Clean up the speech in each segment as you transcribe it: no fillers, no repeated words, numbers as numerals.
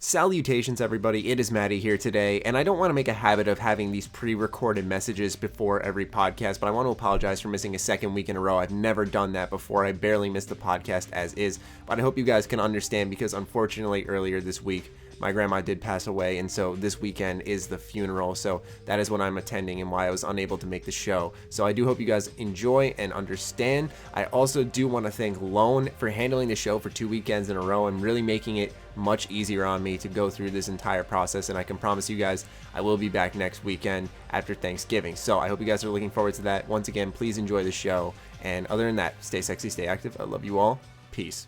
Salutations, everybody. It is Matty here today, and I don't want to make a habit of having these pre-recorded messages before every podcast, but I want to apologize for missing a second week in a row. I've never done that before. I barely missed the podcast as is, but I hope you guys can understand because unfortunately earlier this week, my grandma did pass away, and so this weekend is the funeral, so that is what I'm attending and why I was unable to make the show. So I do hope you guys enjoy and understand. I also do want to thank Lone for handling the show for 2 weekends in a row and really making it much easier on me to go through this entire process, and I can promise you guys I will be back next weekend after Thanksgiving. So I hope you guys are looking forward to that. Once again, please enjoy the show, and other than that, stay sexy, stay active. I love you all. Peace.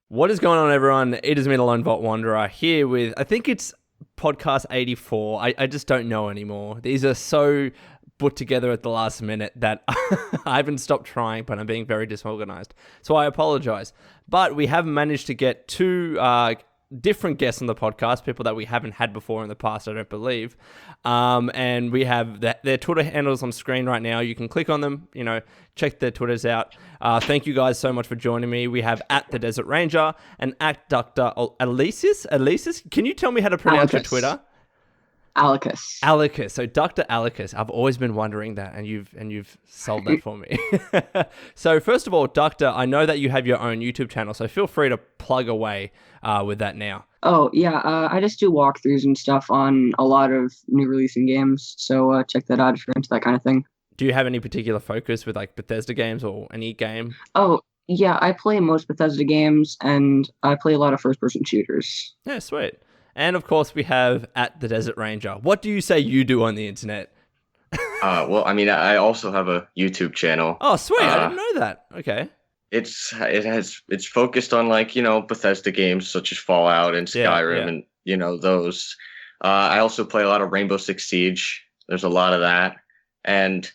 What is going on, everyone? It is me, the LoneVaultWanderer, here with, I think it's podcast 84. I just don't know anymore. These are so put together at the last minute that I haven't stopped trying, but I'm being very disorganized. So I apologize. But we have managed to get two different guests on the podcast, people that we haven't had before in the past, I don't believe. And we have their Twitter handles on screen right now. You can click on them, check their Twitters out. Thank you guys so much for joining me. We have at the Desert Ranger and at Dr. Alesis. Can you tell me how to pronounce your Twitter? Alicus. So Dr. Alicus. I've always been wondering that, and you've solved that for me. So first of all, Doctor, I know that you have your own YouTube channel, so feel free to plug away with that now. Oh, yeah. I just do walkthroughs and stuff on a lot of new releasing games, so check that out if you're into that kind of thing. Do you have any particular focus with like Bethesda games or any game? Oh, yeah. I play most Bethesda games, and I play a lot of first-person shooters. Yeah, sweet. And of course, we have at the Desert Ranger. What do you say you do on the internet? Well, I mean, I also have a YouTube channel. Oh, sweet! I didn't know that. Okay. It's focused on Bethesda games such as Fallout and Skyrim and those. I also play a lot of Rainbow Six Siege. There's a lot of that, and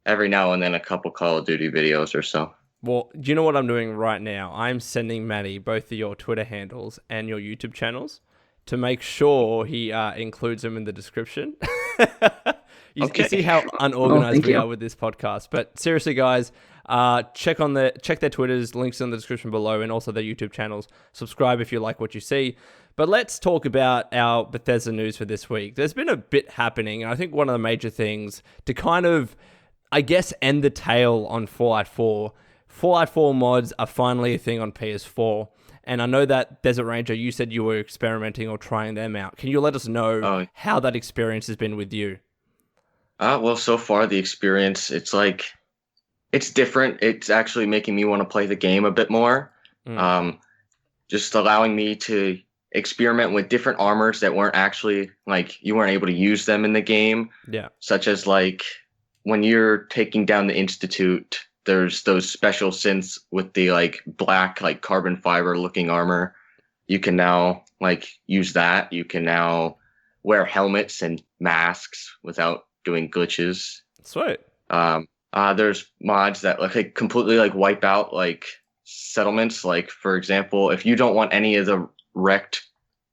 every now and then a couple Call of Duty videos or so. Well, do you know what I'm doing right now? I'm sending Matty both of your Twitter handles and your YouTube channels to make sure he includes them in the description. You see how unorganized we are with this podcast. But seriously, guys, check their Twitters, links in the description below, and also their YouTube channels. Subscribe if you like what you see. But let's talk about our Bethesda news for this week. There's been a bit happening, and I think one of the major things to kind of, I guess, end the tale on Fallout 4. Fallout 4 mods are finally a thing on PS4. And I know that, Desert Ranger, you said you were experimenting or trying them out. Can you let us know how that experience has been with you? Well, so far the experience, it's different. It's actually making me want to play the game a bit more. Just allowing me to experiment with different armors that weren't actually, you weren't able to use them in the game. Yeah. Such as, when you're taking down the Institute, there's those special synths with the black carbon fiber looking armor. You can now use that. You can now wear helmets and masks without doing glitches. Sweet. There's mods that completely wipe out settlements. For example, if you don't want any of the wrecked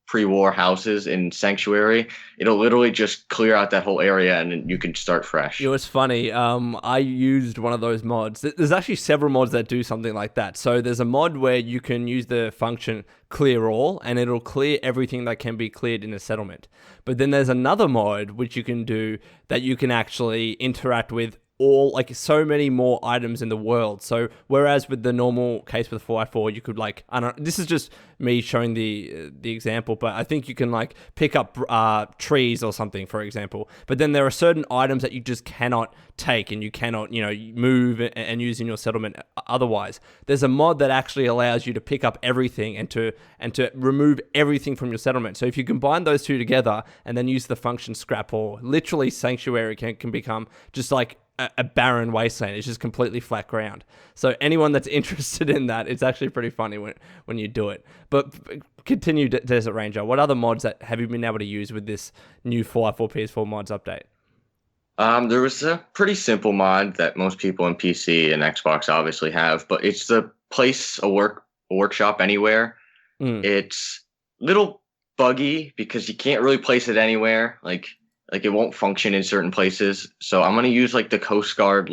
pre-war houses in Sanctuary, it'll literally just clear out that whole area and then you can start fresh. It was funny. I used one of those mods. There's actually several mods that do something like that. So there's a mod where you can use the function clear all, and it'll clear everything that can be cleared in a settlement. But then there's another mod which you can do that you can actually interact with all so many more items in the world. So whereas with the normal case with Fallout 4, you could this is just me showing the example, but I think you can pick up trees or something, for example. But then there are certain items that you just cannot take and you cannot move and use in your settlement otherwise. There's a mod that actually allows you to pick up everything and to remove everything from your settlement. So if you combine those two together and then use the function scrap all, literally Sanctuary can become just a barren wasteland. It's just completely flat ground. So anyone that's interested in that, it's actually pretty funny when you do it. But continue, Desert Ranger. What other mods that have you been able to use with this new Fallout 4 PS4 mods update? There was a pretty simple mod that most people on PC and Xbox obviously have, but it's the place a workshop anywhere. It's a little buggy because you can't really place it anywhere. It won't function in certain places. So I'm going to use the Coast Guard,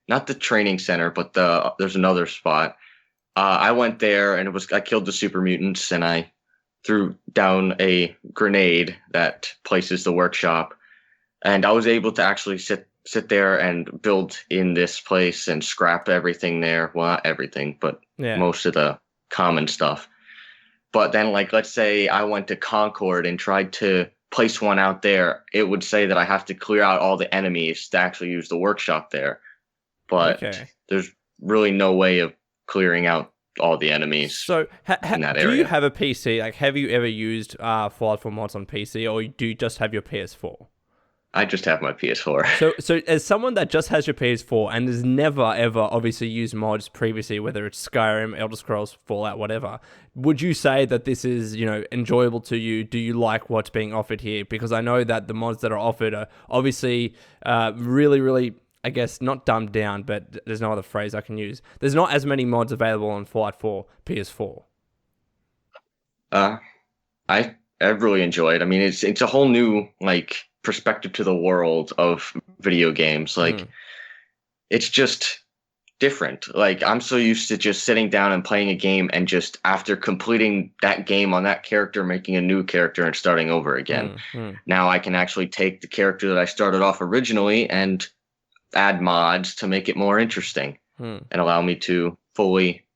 not the training center, but there's another spot. I went there and I killed the super mutants and I threw down a grenade that places the workshop, and I was able to actually sit there and build in this place and scrap everything there. Well, not everything, but most of the common stuff. But then, like, let's say I went to Concord and tried to place one out there, it would say that I have to clear out all the enemies to actually use the workshop there. But there's really no way of clearing out all the enemies. So in that do area. you have a PC? Like, have you ever used Fallout 4 mods on PC, or do you just have your PS4? I just have my PS4. So as someone that just has your PS4 and has never, ever obviously used mods previously, whether it's Skyrim, Elder Scrolls, Fallout, whatever, would you say that this is, enjoyable to you? Do you like what's being offered here? Because I know that the mods that are offered are obviously really, really, I guess, not dumbed down, but there's no other phrase I can use. There's not as many mods available on Fallout 4 PS4. I really enjoy it. I mean, it's a whole new, perspective to the world of video games. It's just different. I'm so used to just sitting down and playing a game and just after completing that game on that character, making a new character and starting over again. Now I can actually take the character that I started off originally and add mods to make it more interesting and allow me to fully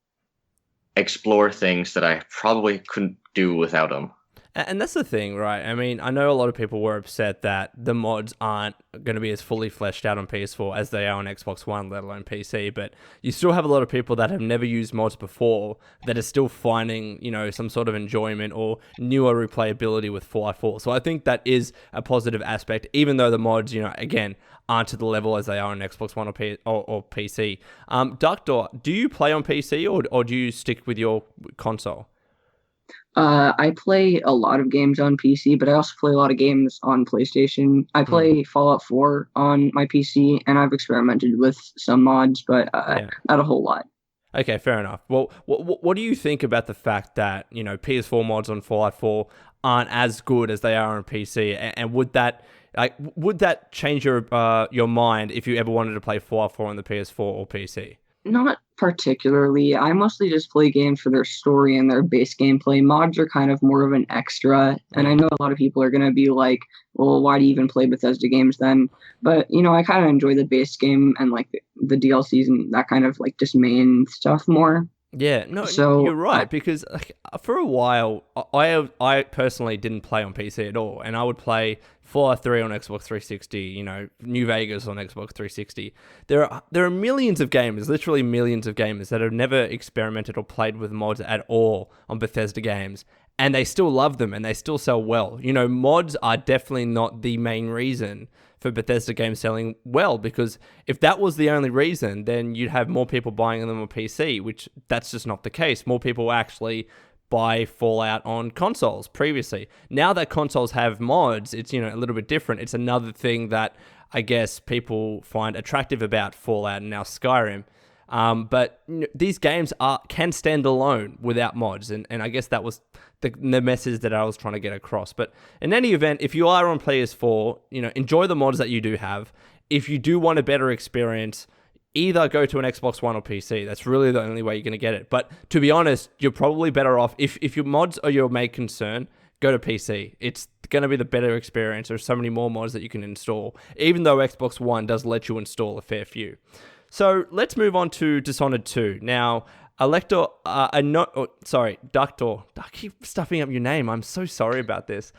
explore things that I probably couldn't do without them. And that's the thing, right? I mean, I know a lot of people were upset that the mods aren't going to be as fully fleshed out on PS4 as they are on Xbox One, let alone PC, but you still have a lot of people that have never used mods before that are still finding, some sort of enjoyment or newer replayability with Fallout 4. So I think that is a positive aspect, even though the mods, again, aren't to the level as they are on Xbox One or PC. Doctor, do you play on PC or do you stick with your console? I play a lot of games on PC, but I also play a lot of games on PlayStation. I play Fallout 4 on my PC, and I've experimented with some mods, but not a whole lot. Okay, fair enough. Well, what do you think about the fact that, PS4 mods on Fallout 4 aren't as good as they are on PC? And would that change your mind if you ever wanted to play Fallout 4 on the PS4 or PC? Not particularly. I mostly just play games for their story and their base gameplay. Mods are kind of more of an extra, and I know a lot of people are going to be like, well, why do you even play Bethesda games then? But, I kind of enjoy the base game and the DLCs and that kind of just main stuff more. Yeah, no, so, you're right, because for a while, I personally didn't play on PC at all, and I would play Fallout 3 on Xbox 360, New Vegas on Xbox 360. There are millions of gamers, literally millions of gamers, that have never experimented or played with mods at all on Bethesda games, and they still love them, and they still sell well. Mods are definitely not the main reason for Bethesda games selling well, because if that was the only reason, then you'd have more people buying them on PC, which that's just not the case. More people actually buy Fallout on consoles previously. Now that consoles have mods, it's a little bit different. It's another thing that I guess people find attractive about Fallout and now Skyrim. But these games can stand alone without mods, and I guess that was the message that I was trying to get across. But in any event, if you are on PS4, enjoy the mods that you do have. If you do want a better experience, either go to an Xbox One or PC. That's really the only way you're going to get it. But to be honest, you're probably better off, if your mods are your main concern, go to PC. It's going to be the better experience. There's so many more mods that you can install, even though Xbox One does let you install a fair few. So let's move on to Dishonored 2. Now, Doctor, I keep stuffing up your name. I'm so sorry about this.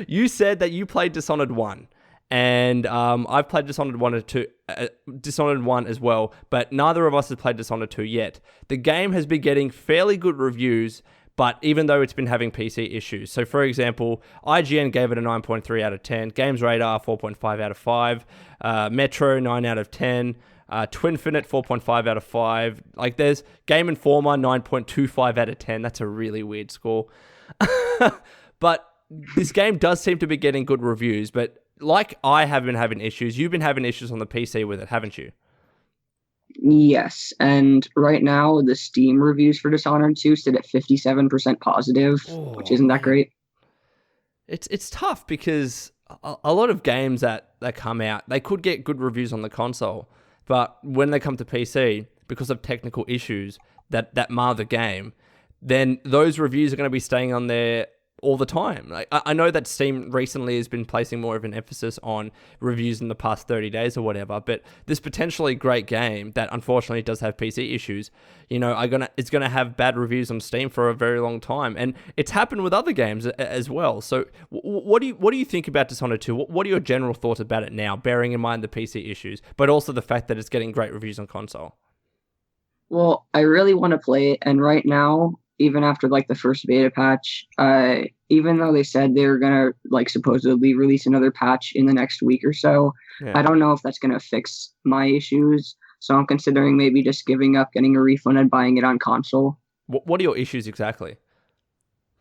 You said that you played Dishonored 1, and I've played Dishonored 1 and 2, Dishonored 1 as well, but neither of us has played Dishonored 2 yet. The game has been getting fairly good reviews, but even though it's been having PC issues. So, for example, IGN gave it a 9.3 out of 10, Games Radar 4.5 out of 5, Metro 9 out of 10, Twinfinite 4.5 out of 5. There's Game Informer 9.25 out of 10. That's a really weird score. But this game does seem to be getting good reviews. But I have been having issues. You've been having issues on the PC with it, haven't you? Yes, and right now the Steam reviews for Dishonored 2 sit at 57% positive, which isn't that great. It's tough because a lot of games that come out, they could get good reviews on the console. But when they come to PC, because of technical issues that mar the game, then those reviews are going to be staying on there all the time. Like I know that Steam recently has been placing more of an emphasis on reviews in the past 30 days or whatever, but this potentially great game that unfortunately does have PC issues, it's gonna have bad reviews on Steam for a very long time, and it's happened with other games as well. So what do you think about Dishonored 2? What are your general thoughts about it now, bearing in mind the PC issues, but also the fact that it's getting great reviews on console? Well, I really want to play it, and right now, even after like the first beta patch, even though they said they were gonna like supposedly release another patch in the next week or so, I don't know if that's gonna fix my issues. So I'm considering maybe just giving up, getting a refund, and buying it on console. What are your issues exactly?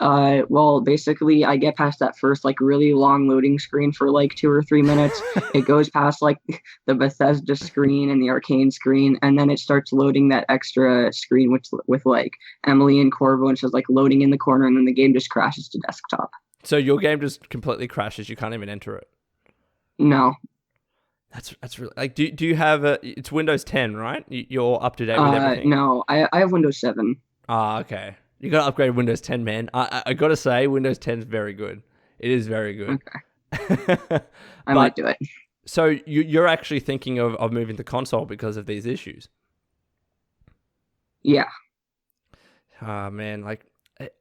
Well, basically, I get past that first like really long loading screen for like 2 or 3 minutes. It goes past like the Bethesda screen and the Arcane screen, and then it starts loading that extra screen with like Emily and Corvo, and says like loading in the corner, and then the game just crashes to desktop. So your game just completely crashes. You can't even enter it. No. That's really like. Do you have it's Windows 10, right? You're up to date with everything. No, I have Windows 7. Okay. You got to upgrade Windows 10, man. I got to say, Windows 10 is very good. It is very good. Okay. I might do it. So you're actually thinking of moving to console because of these issues? Yeah. Man, like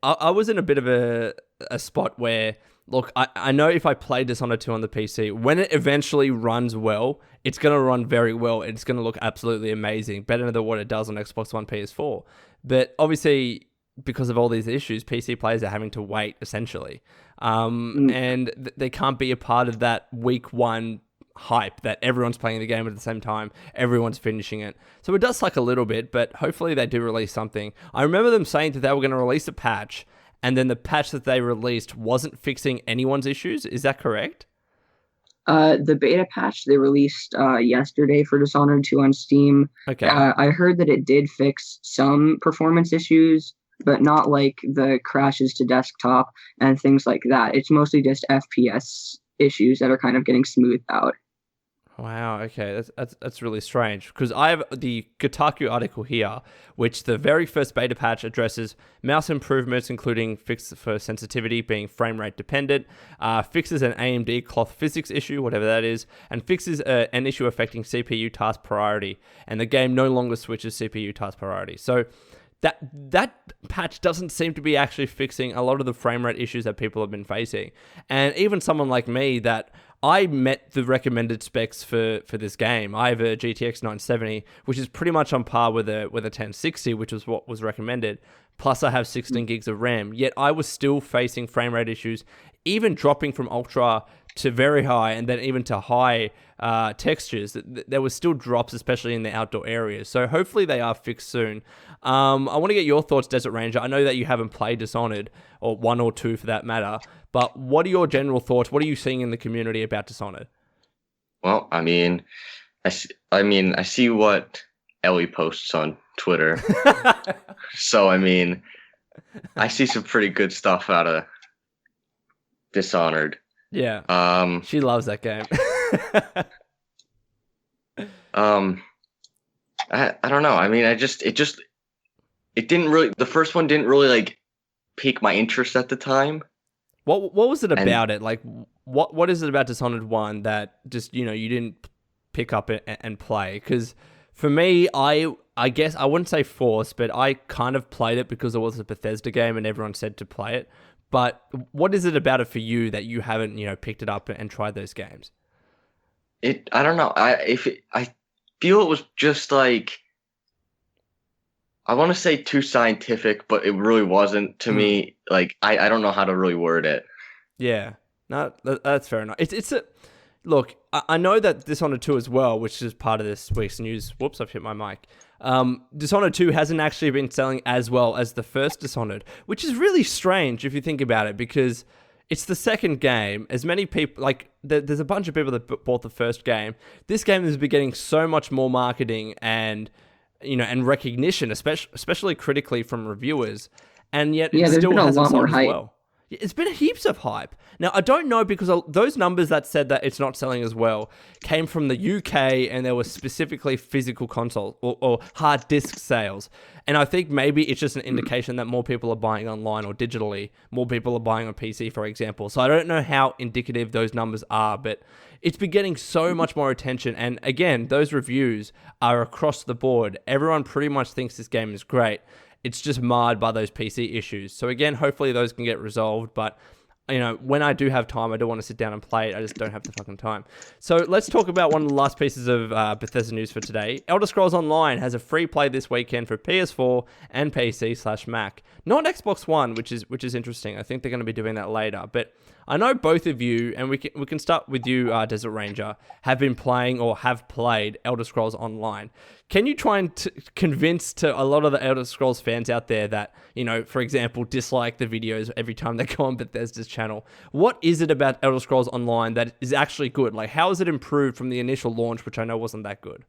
I was in a bit of a spot where, look, I know if I play Dishonored 2 on the PC, when it eventually runs well, it's going to run very well. It's going to look absolutely amazing, better than what it does on Xbox One, PS4. But obviously, because of all these issues, PC players are having to wait, essentially. And they can't be a part of that week one hype that everyone's playing the game at the same time, everyone's finishing it. So it does suck a little bit, but hopefully they do release something. I remember them saying that they were going to release a patch, and then the patch that they released wasn't fixing anyone's issues. Is that correct? The beta patch they released yesterday for Dishonored 2 on Steam. Okay. I heard that it did fix some performance issues, but not like the crashes to desktop and things like that. It's mostly just FPS issues that are kind of getting smoothed out. Wow, okay, that's really strange, because I have the Kotaku article here, which the very first beta patch addresses mouse improvements, including fixes for sensitivity being frame rate dependent, fixes an AMD cloth physics issue, whatever that is, and fixes an issue affecting CPU task priority, and the game no longer switches CPU task priority. So that patch doesn't seem to be actually fixing a lot of the frame rate issues that people have been facing. And even someone like me, that I met the recommended specs for this game. I have a GTX 970, which is pretty much on par with a 1060, which is what was recommended. Plus I have 16 gigs of RAM, yet I was still facing frame rate issues, even dropping from ultra to very high and then even to high textures. There was still drops, especially in the outdoor areas. So hopefully they are fixed soon. I want to get your thoughts, Desert Ranger. I know that you haven't played Dishonored, or 1 or 2 for that matter, but what are your general thoughts? What are you seeing in the community about Dishonored? Well, I mean, I see what Ellie posts on Twitter. So, I mean, I see some pretty good stuff out of Dishonored. Yeah. She loves that game. I don't know. I mean, it didn't really, the first one didn't really like pique my interest at the time. What was it about it? Like, what is it about Dishonored 1 that just, you didn't pick up and play? Because for me, I guess I wouldn't say forced, but I kind of played it because it was a Bethesda game and everyone said to play it. But what is it about it for you that you haven't, picked it up and tried those games? I don't know. I feel it was just like, I want to say too scientific, but it really wasn't to me. Like, I don't know how to really word it. Yeah. No, that's fair enough. Look, I know that Dishonored 2 as well, which is part of this week's news. Whoops, I've hit my mic. Dishonored 2 hasn't actually been selling as well as the first Dishonored, which is really strange if you think about it, because it's the second game. As many people, like, there's a bunch of people that bought the first game. This game has been getting so much more marketing and recognition, especially critically from reviewers, and yet it's still hasn't sold as well. It's been heaps of hype. Now, I don't know because those numbers that said that it's not selling as well came from the UK, and there was specifically physical console or hard disk sales. And I think maybe it's just an indication that more people are buying online or digitally. More people are buying on PC, for example. So I don't know how indicative those numbers are, but it's been getting so much more attention. And again, those reviews are across the board. Everyone pretty much thinks this game is great. It's just marred by those PC issues. So again, hopefully those can get resolved. But, you know, when I do have time, I do want to sit down and play it. I just don't have the fucking time. So let's talk about one of the last pieces of Bethesda news for today. Elder Scrolls Online has a free play this weekend for PS4 and PC/Mac. Not Xbox One, which is interesting. I think they're going to be doing that later. But I know both of you, and we can start with you, Desert Ranger, have been playing or have played Elder Scrolls Online. Can you try and convince to a lot of the Elder Scrolls fans out there that, you know, for example, dislike the videos every time they go on Bethesda's channel? What is it about Elder Scrolls Online that is actually good? Like, how is it improved from the initial launch, which I know wasn't that good?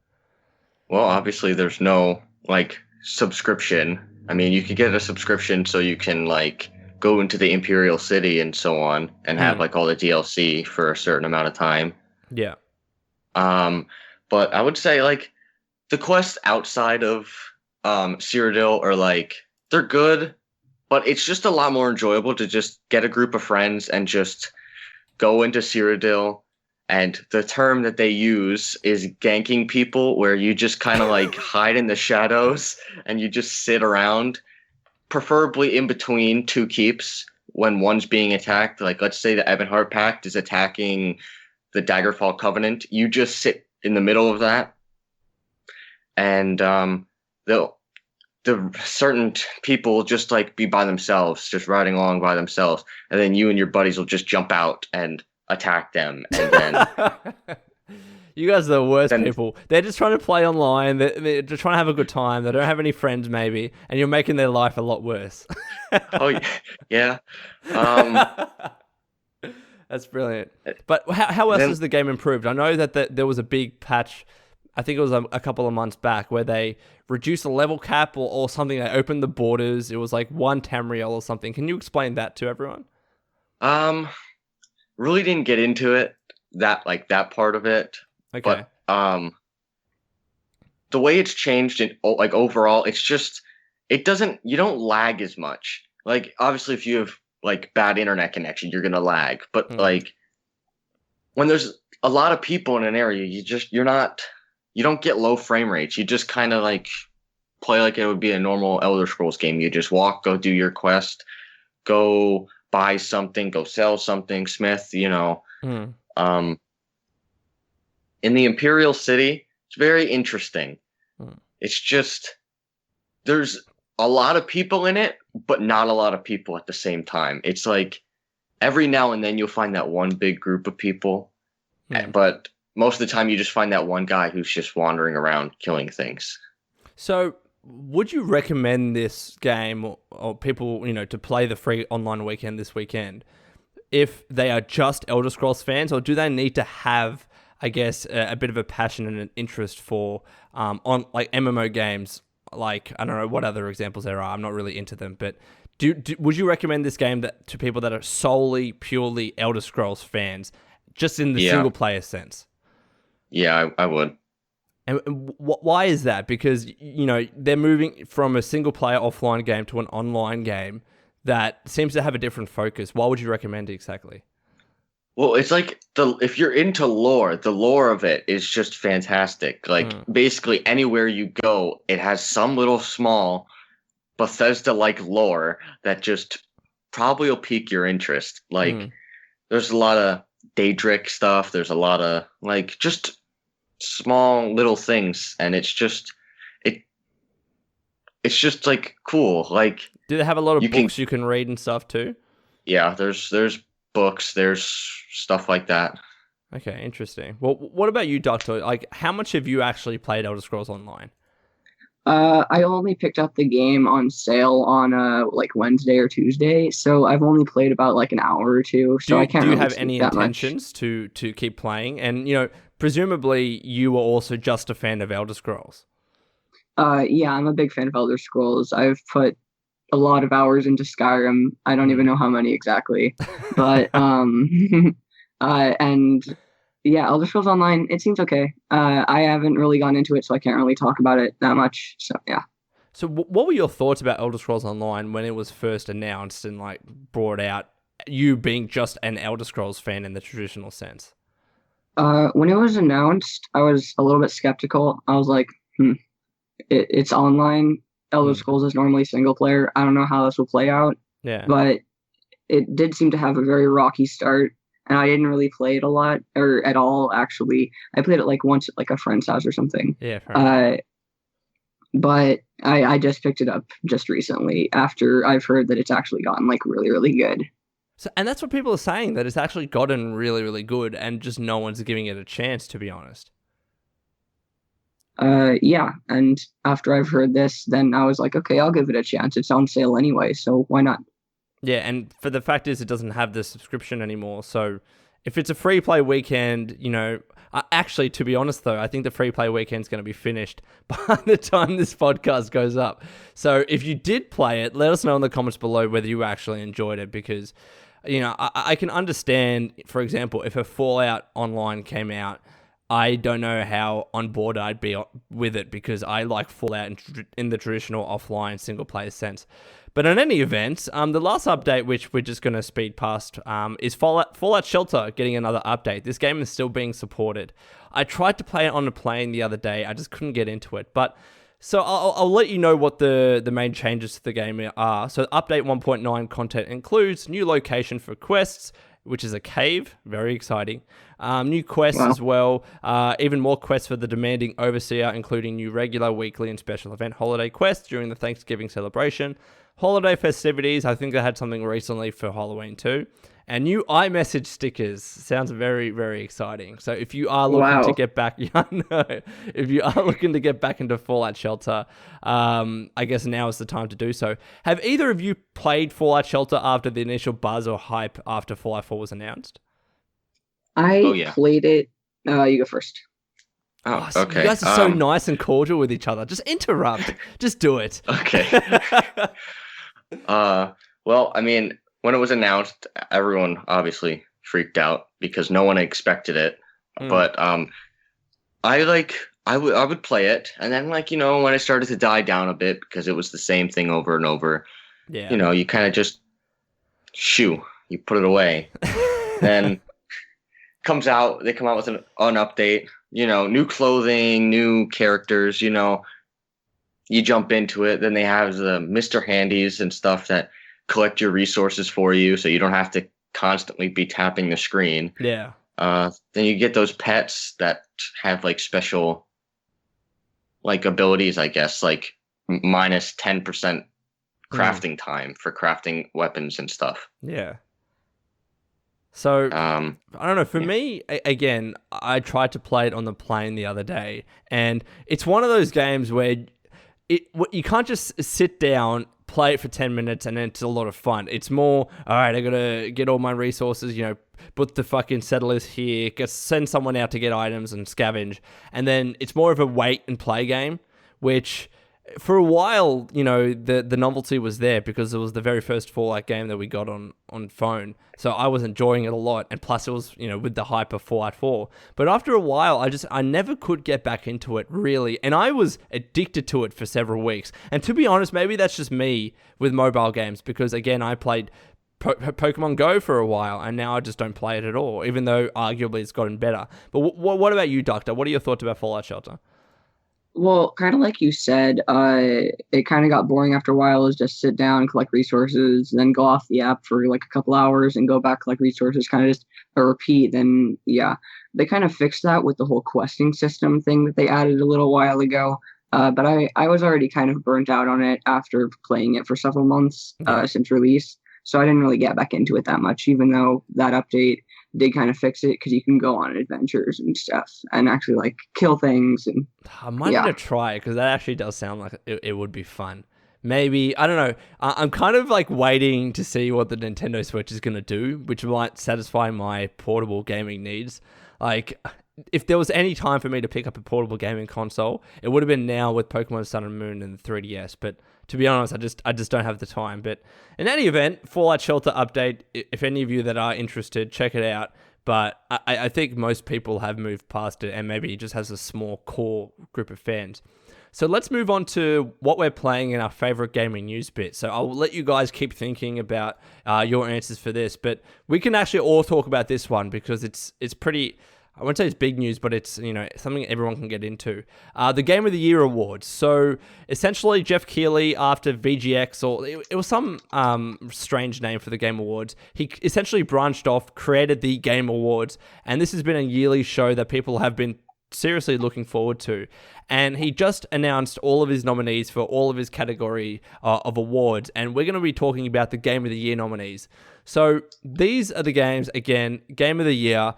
Well, obviously there's no, like, subscription. I mean, you could get a subscription so you can, like, go into the Imperial City and so on and have, like, all the DLC for a certain amount of time. Yeah. But I would say, like, the quests outside of Cyrodiil are, like, they're good, but it's just a lot more enjoyable to just get a group of friends and just go into Cyrodiil. And the term that they use is ganking people, where you just kind of like hide in the shadows and you just sit around, preferably in between two keeps when one's being attacked. Like, let's say the Ebonheart Pact is attacking the Daggerfall Covenant. You just sit in the middle of that. And the certain people just like be by themselves, just riding along by themselves. And then you and your buddies will just jump out and attack them. And then you guys are the worst people. They're just trying to play online. They're just trying to have a good time. They don't have any friends, maybe. And you're making their life a lot worse. Oh, yeah. That's brilliant. But how else has the game improved? I know that there was a big patch, I think it was a couple of months back, where they reduced the level cap or something. They opened the borders. It was like 1 Tamriel or something. Can you explain that to everyone? Really didn't get into it, that part of it. Okay. But the way it's changed in like overall, it's just you don't lag as much. Like, obviously if you have like bad internet connection, you're gonna lag. But like when there's a lot of people in an area, you don't get low frame rates. You just kind of like play like it would be a normal Elder Scrolls game. You just walk, go do your quest, go buy something, go sell something, smith, you know. In the Imperial City, it's very interesting. It's just, there's a lot of people in it, but not a lot of people at the same time. It's like every now and then you'll find that one big group of people, but most of the time you just find that one guy who's just wandering around killing things. So would you recommend this game or people, you know, to play the free online weekend this weekend if they are just Elder Scrolls fans, or do they need to have, I guess, a bit of a passion and an interest for on like MMO games? Like, I don't know what other examples there are. I'm not really into them, but would you recommend this game to people that are solely, purely Elder Scrolls fans, just in the single player sense? Yeah, I would. And why is that? Because, you know, they're moving from a single player offline game to an online game that seems to have a different focus. Why would you recommend it exactly? Well, it's like if you're into lore, the lore of it is just fantastic. Like basically anywhere you go, it has some little small Bethesda-like lore that just probably will pique your interest. Like there's a lot of Daedric stuff. There's a lot of like just small little things, and it's just like cool. Like, do they have a lot of books you can read and stuff too? Yeah, there's books, there's stuff like that. Okay, interesting. Well, what about you, Doctor? Like, how much have you actually played Elder Scrolls Online? I only picked up the game on sale on like Wednesday or Tuesday, so I've only played about like an hour or two. So I can't. Do you have any intentions to keep playing? And you know, presumably you were also just a fan of Elder Scrolls. Yeah, I'm a big fan of Elder Scrolls. I've put a lot of hours into Skyrim. I don't even know how many exactly, but and yeah, Elder Scrolls Online, it seems okay. I haven't really gone into it, so I can't really talk about it that much. So yeah. So what were your thoughts about Elder Scrolls Online when it was first announced and like brought out? You being just an Elder Scrolls fan in the traditional sense. When it was announced, I was a little bit skeptical. I was like, it's online. Elder Scrolls is normally single player. I don't know how this will play out. Yeah. But it did seem to have a very rocky start, and I didn't really play it a lot or at all. Actually, I played it like once at like a friend's house or something. Yeah. Fair but I just picked it up just recently after I've heard that it's actually gotten like really, really good. So, and that's what people are saying, that it's actually gotten really, really good, and just no one's giving it a chance, to be honest. Yeah, and after I've heard this, then I was like, okay, I'll give it a chance. It's on sale anyway, so why not? Yeah, and for the fact is, it doesn't have the subscription anymore. So if it's a free play weekend, you know, actually, to be honest though, I think the free play weekend's going to be finished by the time this podcast goes up. So if you did play it, let us know in the comments below whether you actually enjoyed it, because, you know, I can understand, for example, if a Fallout Online came out, I don't know how on board I'd be with it, because I like Fallout in the traditional offline single player sense. But in any event, the last update, which we're just going to speed past, is Fallout Shelter getting another update. This game is still being supported. I tried to play it on a plane the other day. I just couldn't get into it. But so I'll let you know what the main changes to the game are. So update 1.9 content includes new location for quests, which is a cave. Very exciting. New quests as well. Even more quests for the demanding Overseer, including new regular, weekly, and special event holiday quests during the Thanksgiving celebration. Holiday festivities. I think they had something recently for Halloween too. And new iMessage stickers. Sounds very, very exciting. So if you are looking to get back, if you are looking to get back into Fallout Shelter, I guess now is the time to do so. Have either of you played Fallout Shelter after the initial buzz or hype after Fallout 4 was announced? I played it. You go first. Oh, okay. You guys are so nice and cordial with each other. Just interrupt. Just do it. Okay. Well, I mean, when it was announced, everyone obviously freaked out because no one expected it. But I would play it, and then when it started to die down a bit because it was the same thing over and over. Yeah. You kind of just you put it away. Then they come out with an update. New clothing, new characters. You jump into it. Then they have the Mr. Handies and stuff that collect your resources for you, so you don't have to constantly be tapping the screen. Yeah. Then you get those pets that have special abilities, I guess, like minus 10% crafting time for crafting weapons and stuff. Yeah. So, I don't know, for me, again, I tried to play it on the plane the other day, and it's one of those games where you can't just sit down, play it for 10 minutes, and then it's a lot of fun. It's more, all right, I gotta get all my resources, put the fucking settlers here, send someone out to get items and scavenge, and then it's more of a wait and play game, which for a while, the novelty was there because it was the very first Fallout game that we got on phone. So I was enjoying it a lot. And plus it was, with the hype of Fallout 4. But after a while, I never could get back into it really. And I was addicted to it for several weeks. And to be honest, maybe that's just me with mobile games because again, I played Pokemon Go for a while and now I just don't play it at all, even though arguably it's gotten better. But what about you, Doctor? What are your thoughts about Fallout Shelter? Well, kind of like you said, it kind of got boring after a while. Is just sit down and collect resources, then go off the app for a couple hours and go back collect resources, kind of just a repeat. Then, yeah, they kind of fixed that with the whole questing system thing that they added a little while ago. But I was already kind of burnt out on it after playing it for several months since release. So I didn't really get back into it that much, even though that update did kind of fix it because you can go on adventures and stuff and actually kill things. And I might need to try it because that actually does sound like it would be fun. Maybe, I don't know. I'm kind of waiting to see what the Nintendo Switch is going to do, which might satisfy my portable gaming needs. If there was any time for me to pick up a portable gaming console, it would have been now with Pokemon Sun and Moon and the 3DS. But To be honest, I just don't have the time. But in any event, Fallout Shelter update, if any of you that are interested, check it out. But I think most people have moved past it, and maybe it just has a small core group of fans. So let's move on to what we're playing in our favorite gaming news bit. So I'll let you guys keep thinking about your answers for this, but we can actually all talk about this one because it's pretty, I won't say it's big news, but it's, something everyone can get into. The Game of the Year awards. So essentially Jeff Keighley, after VGX, or it was some strange name for the Game Awards, he essentially branched off, created the Game Awards, and this has been a yearly show that people have been seriously looking forward to. And he just announced all of his nominees for all of his category of awards, and we're going to be talking about the Game of the Year nominees. So these are the games, again, Game of the Year.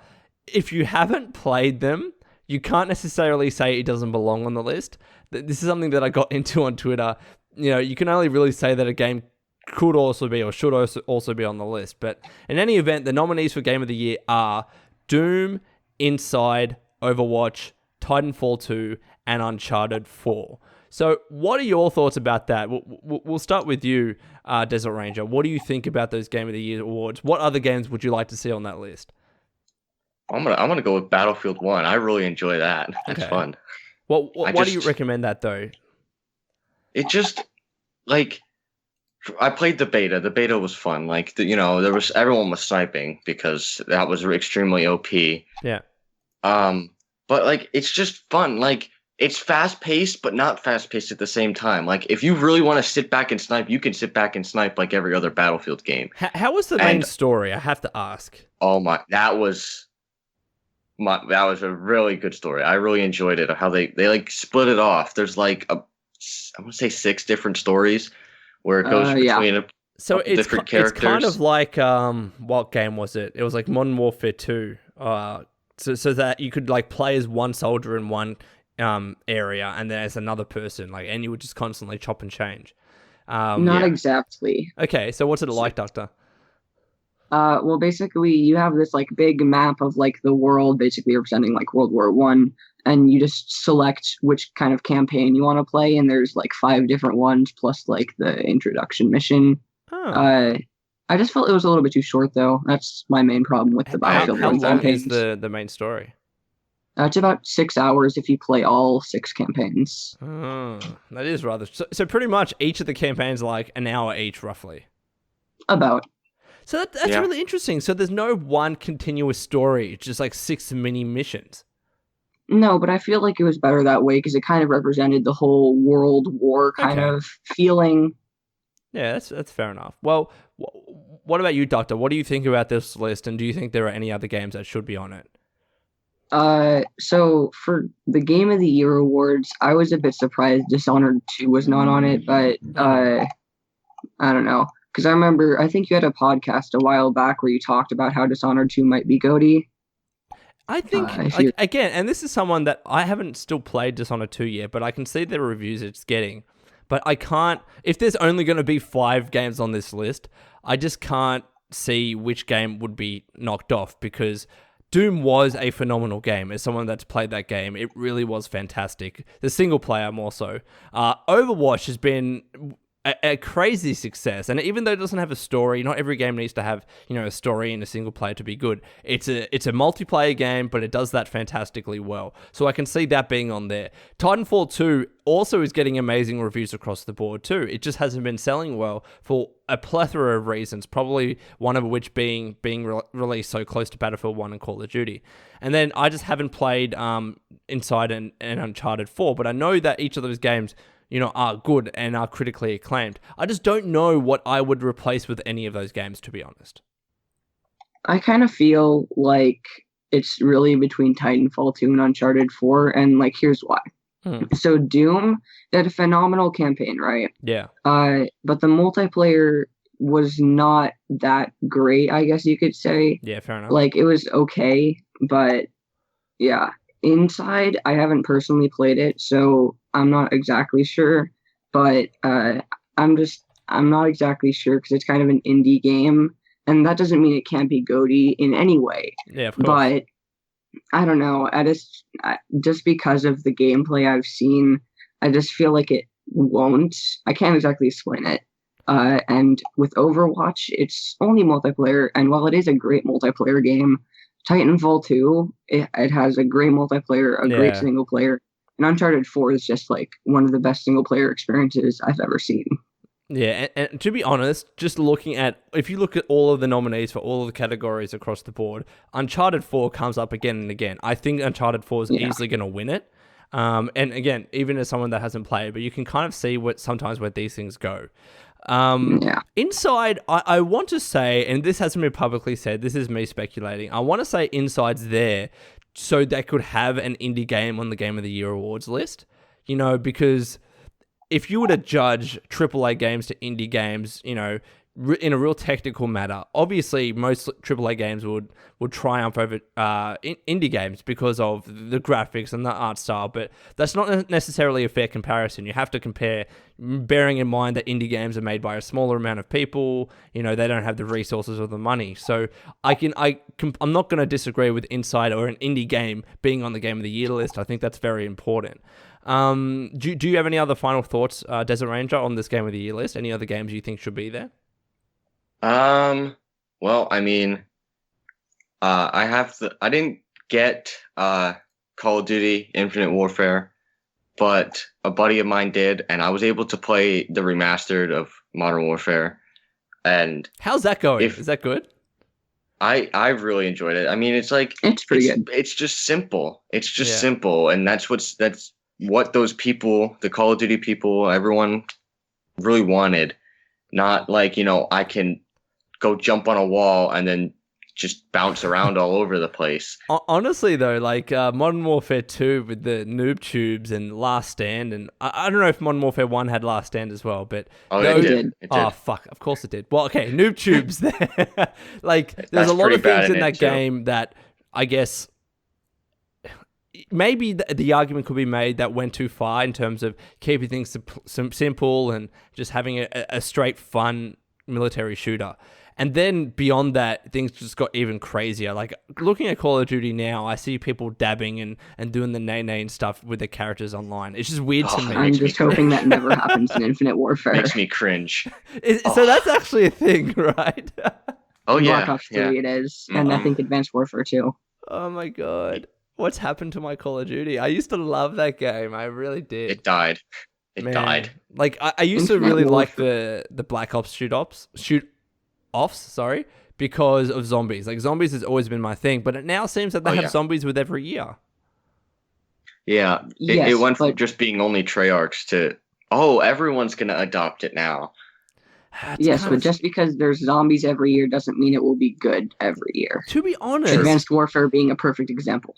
If you haven't played them, you can't necessarily say it doesn't belong on the list. This is something that I got into on Twitter. You can only really say that a game could also be or should also be on the list. But in any event, the nominees for Game of the Year are Doom, Inside, Overwatch, Titanfall 2, and Uncharted 4. So what are your thoughts about that? We'll start with you, Desert Ranger. What do you think about those Game of the Year awards? What other games would you like to see on that list? I'm gonna go with Battlefield 1. I really enjoy that. It's fun. Well, why do you recommend that though? It just I played the beta. The beta was fun. Everyone was sniping because that was extremely OP. Yeah. But it's just fun. It's fast paced, but not fast paced at the same time. If you really want to sit back and snipe, you can sit back and snipe like every other Battlefield game. How was the main story? I have to ask. Oh my, that was a really good story. I really enjoyed it. How they split it off. There's I want to say 6 different stories where it goes between different characters. It's kind of like what game was it? It was like Modern Warfare 2. So that you could play as one soldier in one area, and there's another person, and you would just constantly chop and change. Not exactly. Okay, so what's it like, Doctor? Well, basically, you have this big map of the world, basically representing World War I, and you just select which kind of campaign you want to play, and there's 5 different ones plus the introduction mission. Oh. I just felt it was a little bit too short, though. That's my main problem with the Battlefield. How long is the main story? It's about 6 hours if you play all 6 campaigns. Oh, that is rather... So pretty much each of the campaigns are an hour each, roughly? About. So that's really interesting. So there's no one continuous story, just 6 mini missions. No, but I feel like it was better that way because it kind of represented the whole World War kind of feeling. Yeah, that's fair enough. Well, what about you, Doctor? What do you think about this list, and do you think there are any other games that should be on it? So for the Game of the Year awards, I was a bit surprised Dishonored 2 was not on it, but I don't know. Because I think you had a podcast a while back where you talked about how Dishonored 2 might be GOTY. I think, again, and this is someone that I haven't still played Dishonored 2 yet, but I can see the reviews it's getting. But I can't, if there's only going to be 5 games on this list, I just can't see which game would be knocked off, because Doom was a phenomenal game. As someone that's played that game, it really was fantastic. The single player more so. Overwatch has been a crazy success, and even though it doesn't have a story, not every game needs to have a story and a single player to be good. It's a multiplayer game, but it does that fantastically well. So I can see that being on there. Titanfall 2 also is getting amazing reviews across the board too. It just hasn't been selling well for a plethora of reasons, probably one of which being released so close to Battlefield 1 and Call of Duty. And then I just haven't played Inside and Uncharted 4, but I know that each of those games are good and are critically acclaimed. I just don't know what I would replace with any of those games, to be honest. I kind of feel like it's really between Titanfall 2 and Uncharted 4, and here's why. So Doom had a phenomenal campaign, right? Yeah. But the multiplayer was not that great, I guess you could say. Yeah, fair enough. It was okay, but yeah. Inside, I haven't personally played it, so I'm not exactly sure, but I'm not exactly sure because it's kind of an indie game, and that doesn't mean it can't be GOTY in any way. Yeah, of course. But I don't know. Just because of the gameplay I've seen, I just feel like it won't. I can't exactly explain it. And with Overwatch, it's only multiplayer, and while it is a great multiplayer game, Titanfall 2, it has a great multiplayer, a great single player, and Uncharted 4 is just like one of the best single player experiences I've ever seen. Yeah, and to be honest, just looking at, if you look at all of the nominees for all of the categories across the board, Uncharted 4 comes up again and again. I think Uncharted 4 is easily going to win it. And again, even as someone that hasn't played, but you can kind of see sometimes where these things go. Inside, I want to say, and this hasn't been publicly said, this is me speculating, I want to say Inside's there so they could have an indie game on the Game of the Year awards list, because if you were to judge AAA games to indie games, in a real technical matter, obviously most AAA games would triumph over indie games because of the graphics and the art style, but that's not necessarily a fair comparison. You have to compare, bearing in mind that indie games are made by a smaller amount of people, they don't have the resources or the money. So I'm not going to disagree with Inside or an indie game being on the Game of the Year list. I think that's very important. Do you have any other final thoughts, Desert Ranger, on this Game of the Year list? Any other games you think should be there? Well, I mean, I didn't get Call of Duty Infinite Warfare, but a buddy of mine did, and I was able to play the remastered of Modern Warfare. And how's that going? Is that good? I've really enjoyed it. I mean, it's pretty good. It's just simple. It's just simple, and that's what those people, the Call of Duty people, everyone really wanted. Not like, I can go jump on a wall and then just bounce around all over the place. Honestly, though, like Modern Warfare 2 with the noob tubes and Last Stand, and I don't know if Modern Warfare 1 had Last Stand as well, but... Oh, it did. Oh, fuck. Of course it did. Well, okay, noob tubes there. Like, there's a lot of things in that game that I guess... Maybe the argument could be made that went too far in terms of keeping things simple and just having a straight, fun military shooter. And then beyond that, things just got even crazier. Like, looking at Call of Duty now, I see people dabbing and doing the nay-nay and stuff with their characters online. It's just weird to me. I'm just hoping that never happens in Infinite Warfare. Makes me cringe. So that's actually a thing, right? Oh, yeah. Black Ops 3 it is. And I think Advanced Warfare 2. Oh, my God. What's happened to my Call of Duty? I used to love that game. I really did. It died. It died. Like, I used to really like the Black Ops shoot-offs, because of zombies. Like, zombies has always been my thing, but it now seems that they have zombies with every year. Yeah. It went from just being only Treyarchs to, everyone's going to adopt it now. But just because there's zombies every year doesn't mean it will be good every year. To be honest... Advanced Warfare being a perfect example.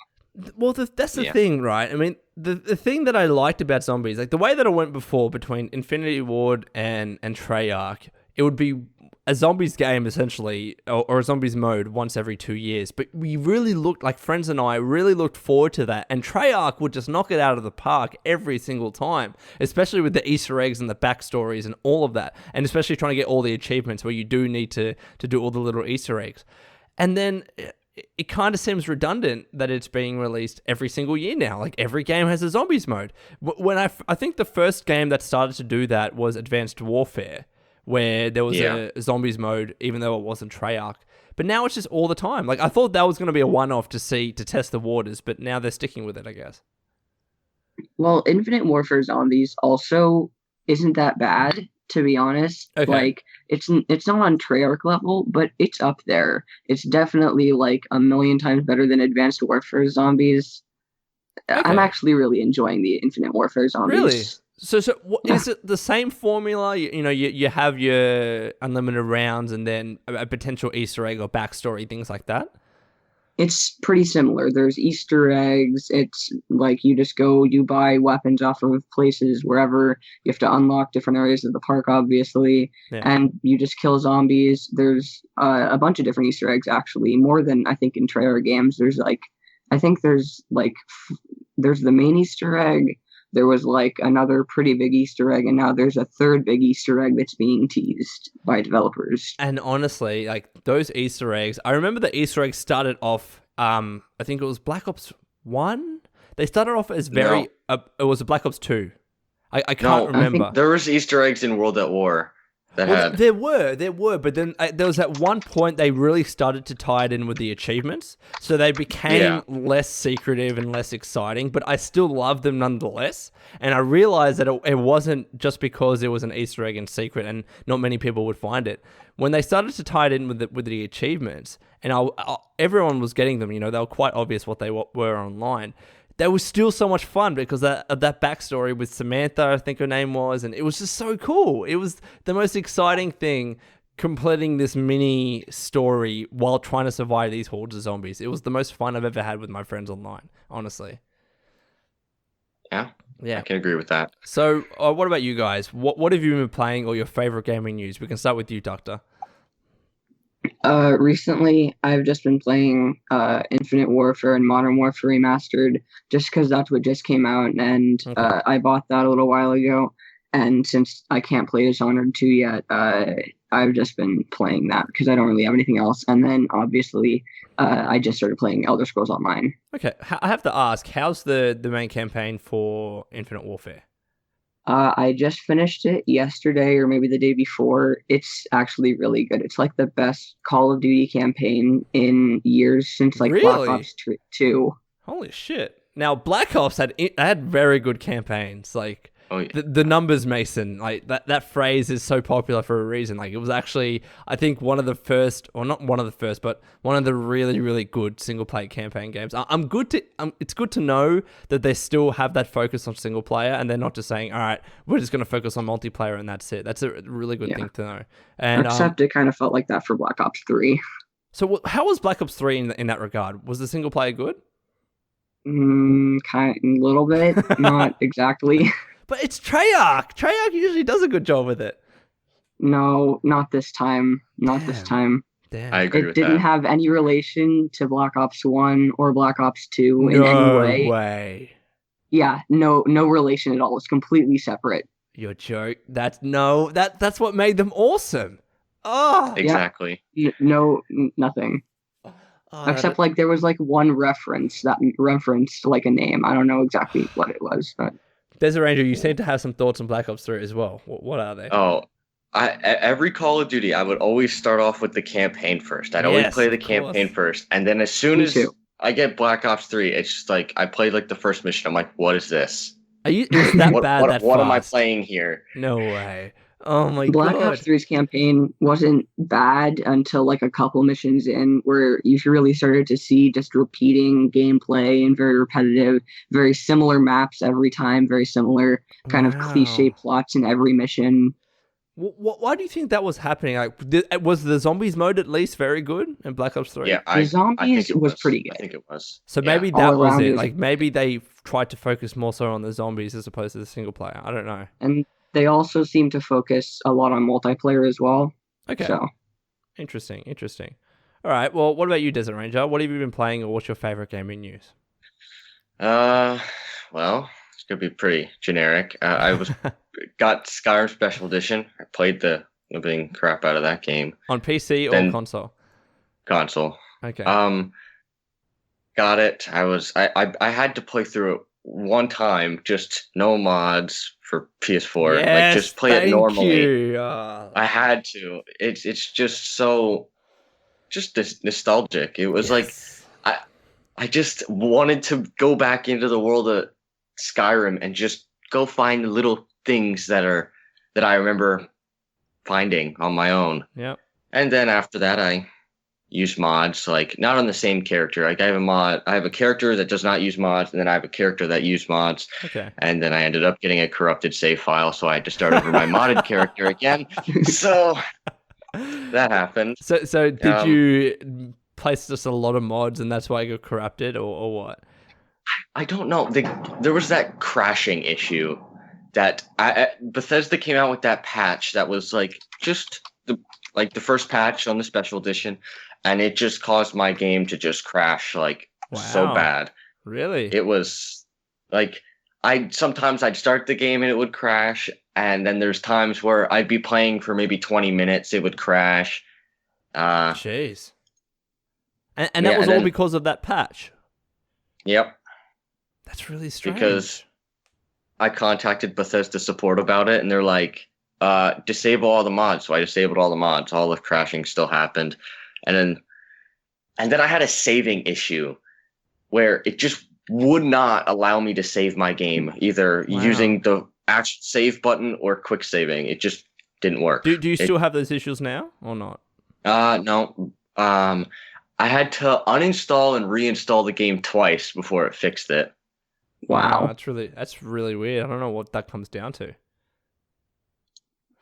Well, that's the thing, right? I mean, the thing that I liked about zombies, like the way that it went before between Infinity Ward and Treyarch, it would be a zombies game essentially, or a zombies mode once every 2 years. But we really looked, like friends and I really looked forward to that. And Treyarch would just knock it out of the park every single time, especially with the Easter eggs and the backstories and all of that. And especially trying to get all the achievements where you do need to do all the little Easter eggs. And then it kind of seems redundant that it's being released every single year now. Like, every game has a zombies mode. When I think the first game that started to do that was Advanced Warfare, where there was a zombies mode, even though it wasn't Treyarch. But now it's just all the time. Like, I thought that was going to be a one-off to test the waters, but now they're sticking with it, I guess. Well, Infinite Warfare Zombies also isn't that bad, to be honest. Okay. Like, it's not on Treyarch level, but it's up there. It's definitely like a million times better than Advanced Warfare Zombies. Okay. I'm actually really enjoying the Infinite Warfare Zombies. Really? So is it the same formula? You have your unlimited rounds and then a potential Easter egg or backstory, things like that? It's pretty similar. There's Easter eggs. It's like you buy weapons off of places wherever. You have to unlock different areas of the park, obviously, and you just kill zombies. There's a bunch of different Easter eggs, actually, more than I think in Treyarch games. There's the main Easter egg. There was like another pretty big Easter egg, and now there's a third big Easter egg that's being teased by developers. And honestly, like those Easter eggs, I remember the Easter eggs started off, I think it was Black Ops 1? They started off as it was a Black Ops 2. I can't remember. There was Easter eggs in World at War that had. There were, but then there was at one point they really started to tie it in with the achievements, so they became less secretive and less exciting. But I still love them nonetheless, and I realized that it wasn't just because it was an Easter egg and secret, and not many people would find it. When they started to tie it in with the achievements, and everyone was getting them, they were quite obvious what they were online. They were still so much fun because of that backstory with Samantha, I think her name was, and it was just so cool. It was the most exciting thing, completing this mini story while trying to survive these hordes of zombies. It was the most fun I've ever had with my friends online, honestly. Yeah, I can agree with that. So, what about you guys? What have you been playing or your favorite gaming news? We can start with you, Doctor. Recently, I've just been playing Infinite Warfare and Modern Warfare Remastered, just because that's what just came out, and I bought that a little while ago. And since I can't play Dishonored 2 yet, I've just been playing that because I don't really have anything else. And then, obviously, I just started playing Elder Scrolls Online. Okay, I have to ask, how's the main campaign for Infinite Warfare? I just finished it yesterday or maybe the day before. It's actually really good. It's like the best Call of Duty campaign in years since like Really? Black Ops 2. Holy shit. Now, Black Ops had very good campaigns. Like, yeah. the numbers, Mason, like that phrase is so popular for a reason. Like, it was actually, I think, one of the first, or not one of the first, but one of the really, really good single-player campaign games. It's good to know that they still have that focus on single-player, and they're not just saying, all right, we're just going to focus on multiplayer, and that's it. That's a really good thing to know. And except it kind of felt like that for Black Ops 3. So how was Black Ops 3 in that regard? Was the single-player good? Kind of, a little bit, not exactly. But it's Treyarch. Treyarch usually does a good job with it. No, not this time. This time. Damn. I agree with It didn't have any relation to Black Ops 1 or Black Ops 2 in any way. No way. Yeah, no relation at all. It's completely separate. You're joke. That's what made them awesome. Oh, exactly. Yeah. No, nothing. Except like there was like one reference that referenced like a name. I don't know exactly what it was, but. Desert Ranger, you seem to have some thoughts on Black Ops 3 as well. What are they? Oh, every Call of Duty, I would always start off with the campaign first. I'd always play the campaign first. And then as soon as I get Black Ops 3, it's just like, I played like the first mission. I'm like, what is this? It's that bad what am I playing here? No way. Oh my god. Black Ops 3's campaign wasn't bad until like a couple missions in, where you really started to see just repeating gameplay and very repetitive, very similar maps every time, very similar kind of cliche plots in every mission. Why do you think that was happening? Like, was the zombies mode at least very good in Black Ops 3? Yeah, the zombies was pretty good. I think it was. So maybe that was it. Like, maybe they tried to focus more so on the zombies as opposed to the single player. I don't know. And they also seem to focus a lot on multiplayer as well. Okay. So. Interesting. All right. Well, what about you, Desert Ranger? What have you been playing, or what's your favorite gaming news? Well, it's gonna be pretty generic. I got Skyrim Special Edition. I played the living crap out of that game on PC or console. Console. Okay. Got it. I had to play through it one time, just no mods for PS4. Yes, like just play it normally. I had to. It's just so nostalgic. It was like I just wanted to go back into the world of Skyrim and just go find the little things that I remember finding on my own. Yep. And then after that I use mods, like not on the same character. Like I have a character that does not use mods, and then I have a character that uses mods. Okay. And then I ended up getting a corrupted save file, so I had to start over my modded character again. So that happened. So did you place just a lot of mods and that's why it got corrupted, or what? I don't know. There was that crashing issue that Bethesda came out with that patch that was like just the first patch on the special edition, and it just caused my game to just crash so bad. Really? It was like sometimes I'd start the game and it would crash, and then there's times where I'd be playing for maybe 20 minutes, it would crash. Jeez. And that was all because of that patch? Yep. That's really strange. Because I contacted Bethesda support about it, and they're like, disable all the mods. So I disabled all the mods. All the crashing still happened. And then I had a saving issue where it just would not allow me to save my game, either using the actual save button or quick saving. It just didn't work. Do you still have those issues now or not? No. I had to uninstall and reinstall the game twice before it fixed it. Wow. That's really weird. I don't know what that comes down to.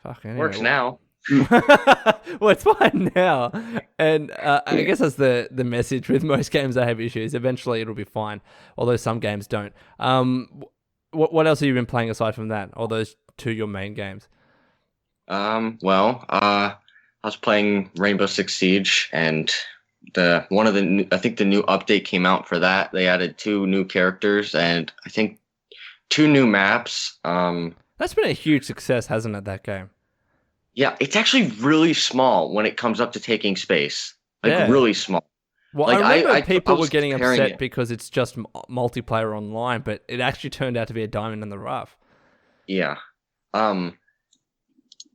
Fuck, anyway. Works now. Well, it's fine now. And I guess that's the message with most games that have issues. Eventually it'll be fine, although some games don't. What else have you been playing aside from that? Or those two your main games? I was playing Rainbow Six Siege, and I think the new update came out for that. They added 2 new characters and I think 2 new maps. That's been a huge success, hasn't it, that game? Yeah, it's actually really small when it comes up to taking space. Really small. Well, like, I remember I people were getting upset it. because it's just multiplayer online, but it actually turned out to be a diamond in the rough. Yeah.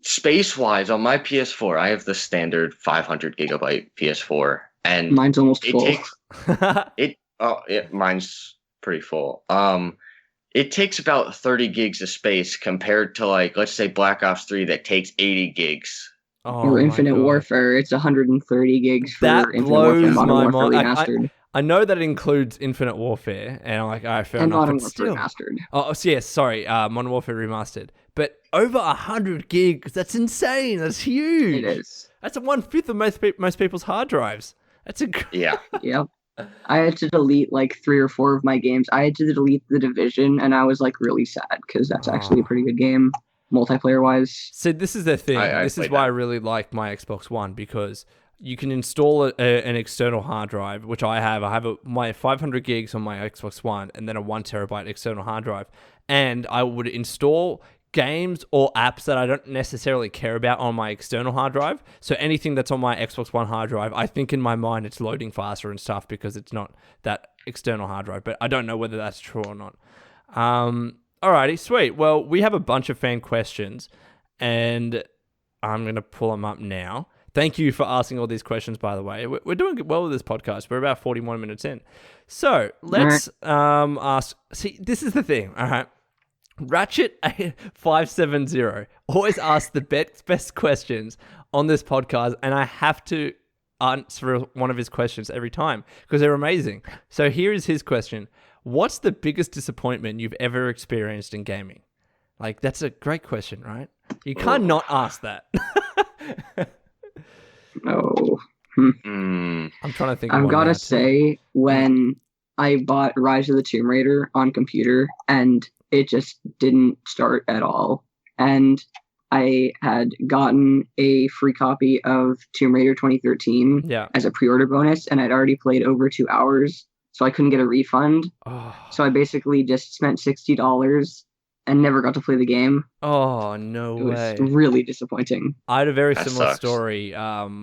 Space-wise, on my PS4, I have the standard 500 gigabyte PS4, and mine's almost full. Mine's pretty full. It takes about 30 gigs of space compared to, like, let's say Black Ops 3 that takes 80 gigs. Or Infinite Warfare, it's 130 gigs for Infinite Warfare, Modern Warfare Remastered. I know that it includes Infinite Warfare, and I'm like, all right, fair and enough. Modern Warfare Remastered. Oh, so yes, sorry, Modern Warfare Remastered. But over 100 gigs, that's insane. That's huge. It is. That's 1/5 of most people's hard drives. That's Yeah. Yep. I had to delete like 3 or 4 of my games. I had to delete The Division, and I was like really sad because that's actually a pretty good game, multiplayer wise. So this is the thing. This is why I really like my Xbox One, because you can install an external hard drive, which I have. I have my 500 gigs on my Xbox One, and then a 1 terabyte external hard drive. And I would install games or apps that I don't necessarily care about on my external hard drive. So anything that's on my Xbox One hard drive, I think in my mind it's loading faster and stuff because it's not that external hard drive. But I don't know whether that's true or not. Alrighty, sweet. Well, we have a bunch of fan questions, and I'm going to pull them up now. Thank you for asking all these questions, by the way. We're doing well with this podcast. We're about 41 minutes in. So let's ask. See, this is the thing. All right. Ratchet570 always asks the best questions on this podcast, and I have to answer one of his questions every time because they're amazing. So here is his question. What's the biggest disappointment you've ever experienced in gaming? Like, that's a great question, right? You can't not ask that. No. I'm trying to think of I've one got now, to say, when I bought Rise of the Tomb Raider on computer, and it just didn't start at all. And I had gotten a free copy of Tomb Raider 2013 as a pre-order bonus, and I'd already played over 2 hours, so I couldn't get a refund. So I basically just spent $60 and never got to play the game. Oh, no way. It was really disappointing. I had a very similar story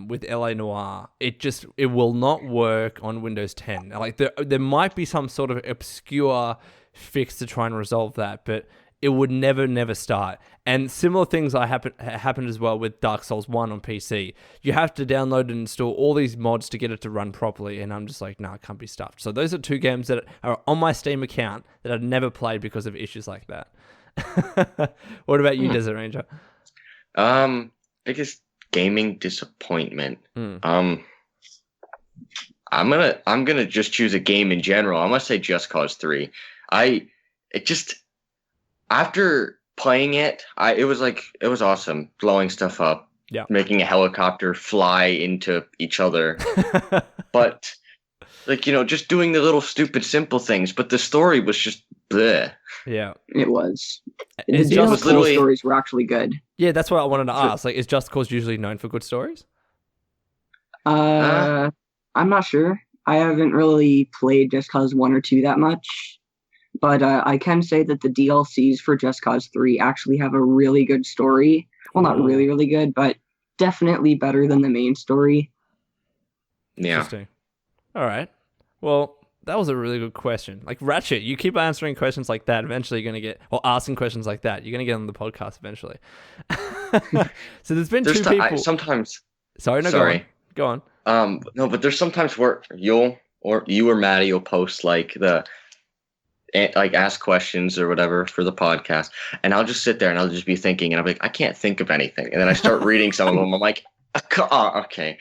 with LA Noire. It will not work on Windows 10. Like, there might be some sort of obscure fix to try and resolve that, but it would never start. And similar things happened as well with Dark Souls 1 on PC. You have to download and install all these mods to get it to run properly, and I'm just like, no, it can't be stuffed. So those are 2 games that are on my Steam account that I've never played because of issues like that. What about you, Desert Ranger? Biggest gaming disappointment. I'm gonna just choose a game in general. I'm gonna say Just Cause 3. After playing it, it was awesome, blowing stuff up, making a helicopter fly into each other, but just doing the little stupid simple things. But the story was just bleh. Yeah, it was. The Just Cause stories were actually good. Yeah, that's what I wanted to ask. Like, is Just Cause usually known for good stories? I'm not sure. I haven't really played Just Cause 1 or 2 that much. But I can say that the DLCs for Just Cause 3 actually have a really good story. Well, not really, really good, but definitely better than the main story. Yeah. Interesting. All right. Well, That was a really good question. Like, Ratchet, you keep answering questions like that, eventually you're going to get, or asking questions like that, you're going to get on the podcast eventually. So there's been two people. Sometimes. Sorry, no, sorry. Go on. No, but there's sometimes where you or Maddie will post like ask questions or whatever for the podcast, and I'll just sit there and I'll just be thinking, and I'm like, I can't think of anything, and then I start reading some of them. I'm like, okay,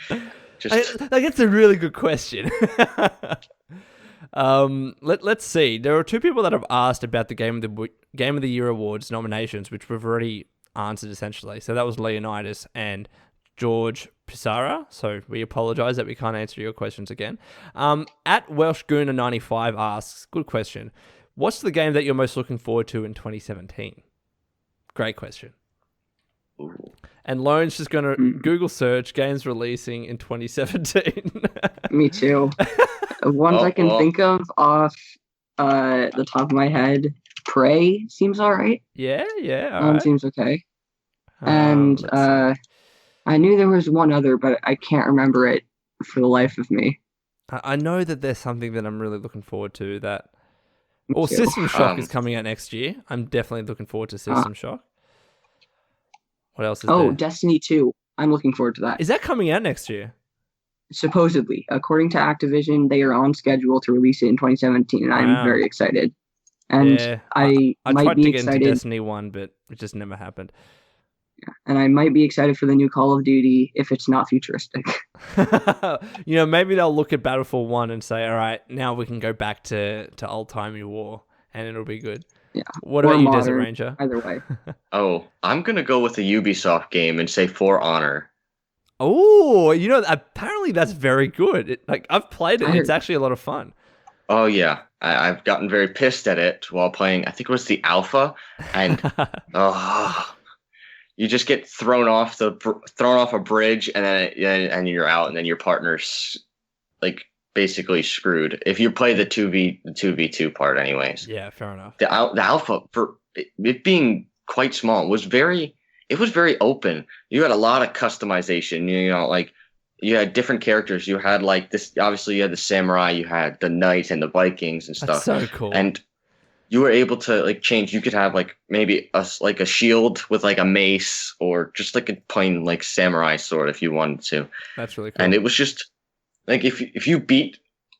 that's a really good question. Let's see. There are two people that have asked about the Game of the Year awards nominations, which we've already answered essentially. So that was Leonidas and George Pissarra. So we apologize that we can't answer your questions again. At WelshGooner95 asks, good question. What's the game that you're most looking forward to in 2017? Great question. Ooh. And Lone's just going to Google search games releasing in 2017. Me too. Ones I can think of off the top of my head, Prey seems all right. Yeah. All right. Seems okay. And I knew there was one other, but I can't remember it for the life of me. I know that there's something that I'm really looking forward to that... Or System Shock is coming out next year. I'm definitely looking forward to System Shock. What else is there? Destiny 2. I'm looking forward to that. Is that coming out next year? Supposedly. According to Activision, they are on schedule to release it in 2017, and I'm very excited. And yeah, I might tried be to get excited. into Destiny 1, but it just never happened. Yeah. And I might be excited for the new Call of Duty if it's not futuristic. Maybe they'll look at Battlefield 1 and say, all right, now we can go back to old-timey war, and it'll be good. Yeah. What about you, Desert Ranger? Either way. I'm going to go with a Ubisoft game and say For Honor. Oh, apparently that's very good. I've played it. It's actually a lot of fun. Oh, yeah. I've gotten very pissed at it while playing, I think it was the alpha, and you just get thrown off a bridge, and then you're out, and then your partner's like basically screwed if you play the 2v2 part anyways. Yeah, fair enough. The alpha, for it being quite small, was very open. You had a lot of customization, like you had different characters. You had like this, obviously you had the samurai, you had the knights and the Vikings and stuff. That's so cool. And you were able to like change. You could have like maybe a shield with like a mace, or just like a plain like samurai sword if you wanted to. That's really cool. And it was just like if you beat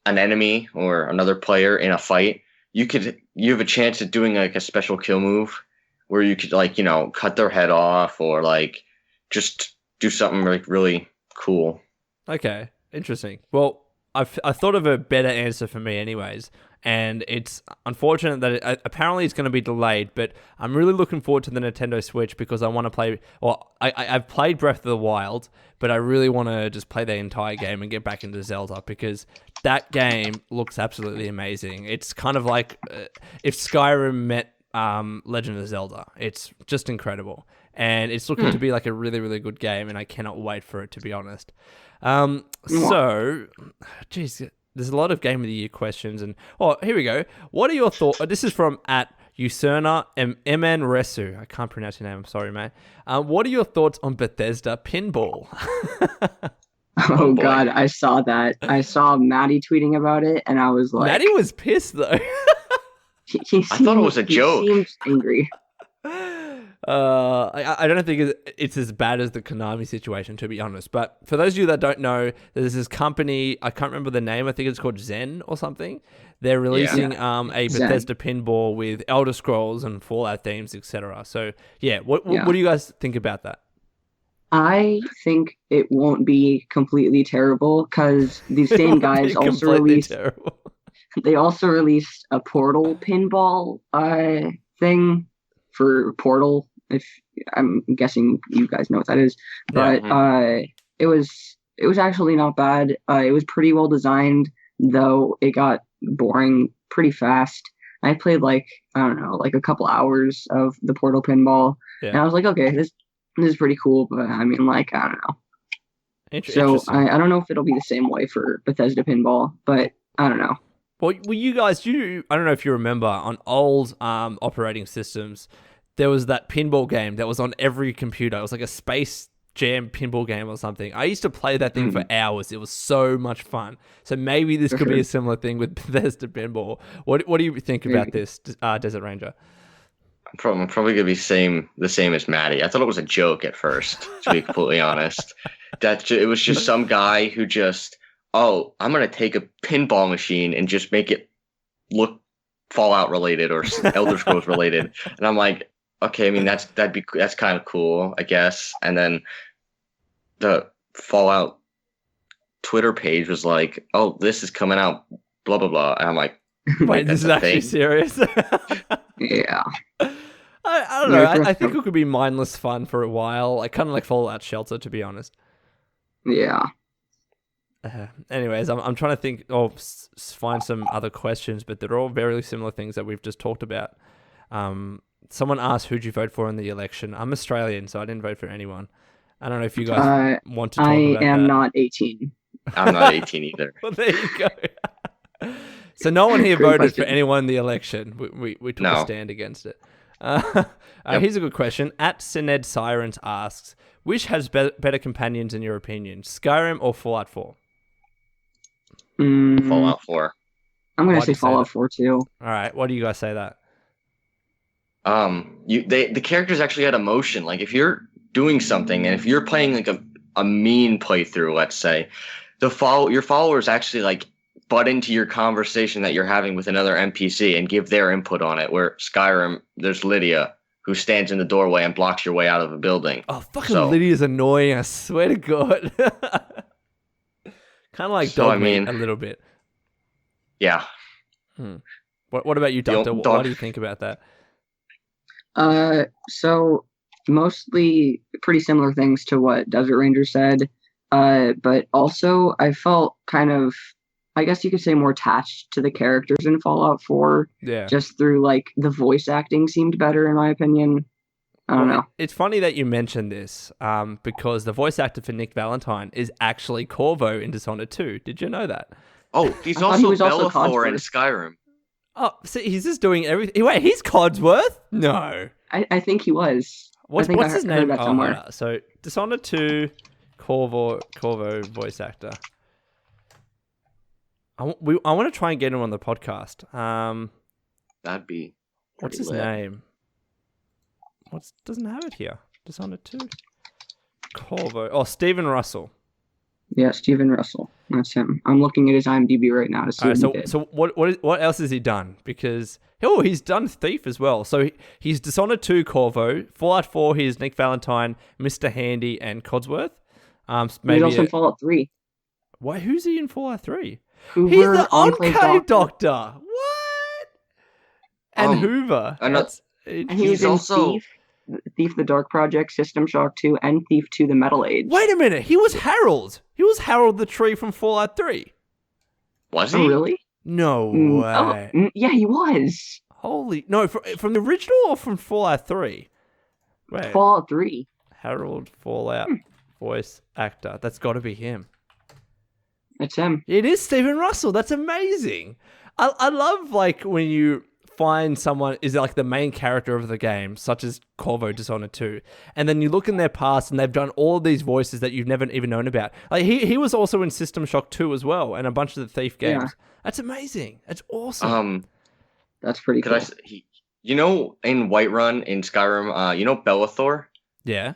an enemy or another player in a fight, you have a chance at doing like a special kill move where you could like cut their head off, or like just do something like really cool. Okay, interesting. Well, I thought of a better answer for me anyways, and it's unfortunate that apparently it's going to be delayed, but I'm really looking forward to the Nintendo Switch because I want to play, I've played Breath of the Wild, but I really want to just play the entire game and get back into Zelda because that game looks absolutely amazing. It's kind of like if Skyrim met Legend of Zelda. It's just incredible. And it's looking to be like a really, really good game, and I cannot wait for it, to be honest. So, geez, there's a lot of Game of the Year questions. And here we go. What are your thoughts? This is from at Usurna MN Resu. I can't pronounce your name. I'm sorry, mate. What are your thoughts on Bethesda pinball? Oh, God, I saw that. I saw Maddie tweeting about it, and I was like... Maddie was pissed, though. I thought it was a joke. He seems angry. I don't think it's as bad as the Konami situation, to be honest. But for those of you that don't know, there's this company, I can't remember the name, I think it's called Zen or something. They're releasing a Bethesda pinball with Elder Scrolls and Fallout themes, etc. So, what do you guys think about that? I think it won't be completely terrible because these same guys also released... They also released a Portal pinball thing for Portal. If I'm guessing you guys know what that is, but it was actually not bad. It was pretty well designed, though it got boring pretty fast. I played like a couple hours of the Portal pinball, and I was like, okay, this is pretty cool, but I mean, like, I don't know. So I don't know if it'll be the same way for Bethesda pinball, but I don't know. Well, you guys, I don't know if you remember, on old operating systems, there was that pinball game that was on every computer. It was like a space jam pinball game or something. I used to play that thing for hours. It was so much fun. So maybe this could be a similar thing with Bethesda pinball. What do you think about this, Desert Ranger? I'm probably gonna be the same as Matty. I thought it was a joke at first, to be completely honest. It was just some guy who just, I'm gonna take a pinball machine and just make it look Fallout related or Elder Scrolls related, and I'm like, okay, I mean that's kind of cool, I guess. And then the Fallout Twitter page was like, oh, this is coming out, blah blah blah, and I'm like, wait, this is actually serious? Yeah. I don't know. I think it could be mindless fun for a while. I kind of like Fallout Shelter, to be honest. Yeah. Anyways, I'm trying to think find some other questions, but they're all very similar things that we've just talked about. Someone asked, who'd you vote for in the election? I'm Australian, so I didn't vote for anyone. I don't know if you guys want to talk about that. I am not 18. I'm not 18 either. Well, there you go. So no one here voted for anyone in the election. We took a stand against it. Here's a good question. @Sined Sirens asks, which has better companions in your opinion, Skyrim or Fallout 4? Fallout 4. I'm going to say Fallout 4 too. All right. Why do you guys say that? The characters actually had emotion. Like if you're doing something and if you're playing like a mean playthrough, let's say, your followers actually like butt into your conversation that you're having with another NPC and give their input on it. Where Skyrim, there's Lydia who stands in the doorway and blocks your way out of a building. Oh, fucking Lydia's annoying. I swear to God. Kind of like Dogmeat a little bit. Yeah. What about you, Doctor? What do you think about that? So mostly pretty similar things to what Desert Ranger said. But also I felt kind of, I guess you could say, more attached to the characters in Fallout 4. Yeah. Just through like the voice acting seemed better in my opinion. I don't know. It's funny that you mentioned this, because the voice actor for Nick Valentine is actually Corvo in Dishonored 2. Did you know that? Oh, he's also Bellathor in Skyrim. Oh, so he's just doing everything. Wait, he's Codsworth? No. I think he was. What's his name? So Dishonored 2, Corvo voice actor. I want to try and get him on the podcast. That'd be. What's his name? Doesn't have it here. Dishonored 2. Corvo. Oh, Stephen Russell. Yeah, Stephen Russell. That's him. I'm looking at his IMDb right now to see what he did. So what else has he done? Because he's done Thief as well. So he's Dishonored 2 Corvo, Fallout 4 he's Nick Valentine, Mr. Handy, and Codsworth. Maybe he's also in Fallout 3. Why? Who's he in Fallout 3? Hoover, he's the Enclave Doctor. What? And Hoover. And he was also Thief the Dark Project, System Shock 2, and Thief 2 the Metal Age. Wait a minute. He was Harold. He was Harold the Tree from Fallout 3. Was he? Oh, really? No way. Yeah, he was. No, from the original or from Fallout 3? Wait. Fallout 3. Harold Fallout voice actor. That's got to be him. It's him. It is Stephen Russell. That's amazing. I love like when you find someone is like the main character of the game, such as Corvo Dishonored 2, and then you look in their past and they've done all of these voices that you've never even known about. Like he was also in System Shock 2 as well, and a bunch of the Thief games. Yeah. That's amazing. That's awesome. That's pretty cool. In Whiterun in Skyrim, Bellathor? Yeah.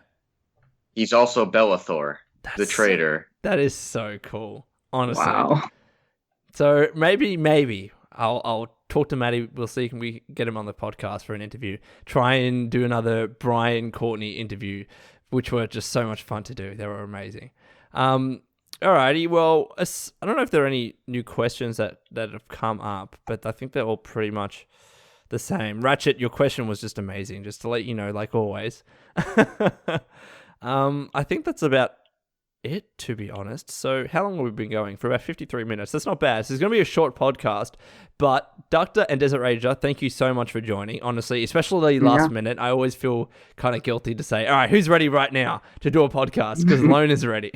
He's also Bellathor, the traitor. That is so cool. Honestly. Wow. So maybe I'll talk to Matty. We'll see can we get him on the podcast for an interview. Try and do another Brian Courtney interview, which were just so much fun to do. They were amazing. Alrighty. Well, I don't know if there are any new questions that have come up, but I think they're all pretty much the same. Ratchet, your question was just amazing. Just to let you know, like always. I think that's about it, to be honest. So how long have we been going? For about 53 minutes. That's not bad. So it's going to be a short podcast, but Doctor and Desert Ranger, thank you so much for joining. Honestly, especially last minute, I always feel kind of guilty to say, all right, who's ready right now to do a podcast? Because Lone is ready.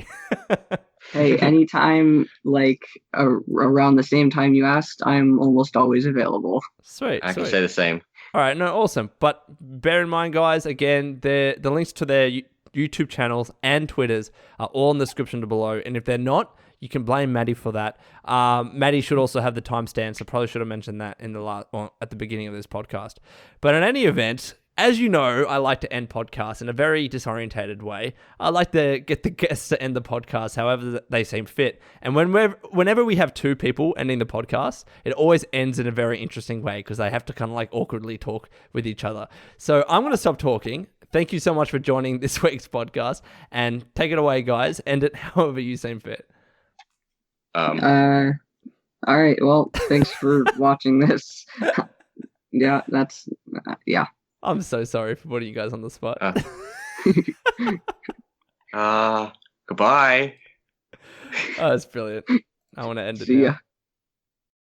Hey, anytime, like around the same time you asked, I'm almost always available. Sweet. I can say the same. All right, no, awesome. But bear in mind, guys, again, the links to their YouTube channels and Twitters are all in the description below. And if they're not, you can blame Maddie for that. Maddie should also have the timestamps. I probably should have mentioned that in at the beginning of this podcast. But in any event, as you know, I like to end podcasts in a very disorientated way. I like to get the guests to end the podcast however they seem fit. And whenever we have two people ending the podcast, it always ends in a very interesting way because they have to kind of like awkwardly talk with each other. So I'm going to stop talking. Thank you so much for joining this week's podcast. And take it away, guys. End it however you seem fit. All right. Well, thanks for watching this. Yeah, that's... yeah. I'm so sorry for putting you guys on the spot. Goodbye. Oh, that's brilliant. I want to end it See ya.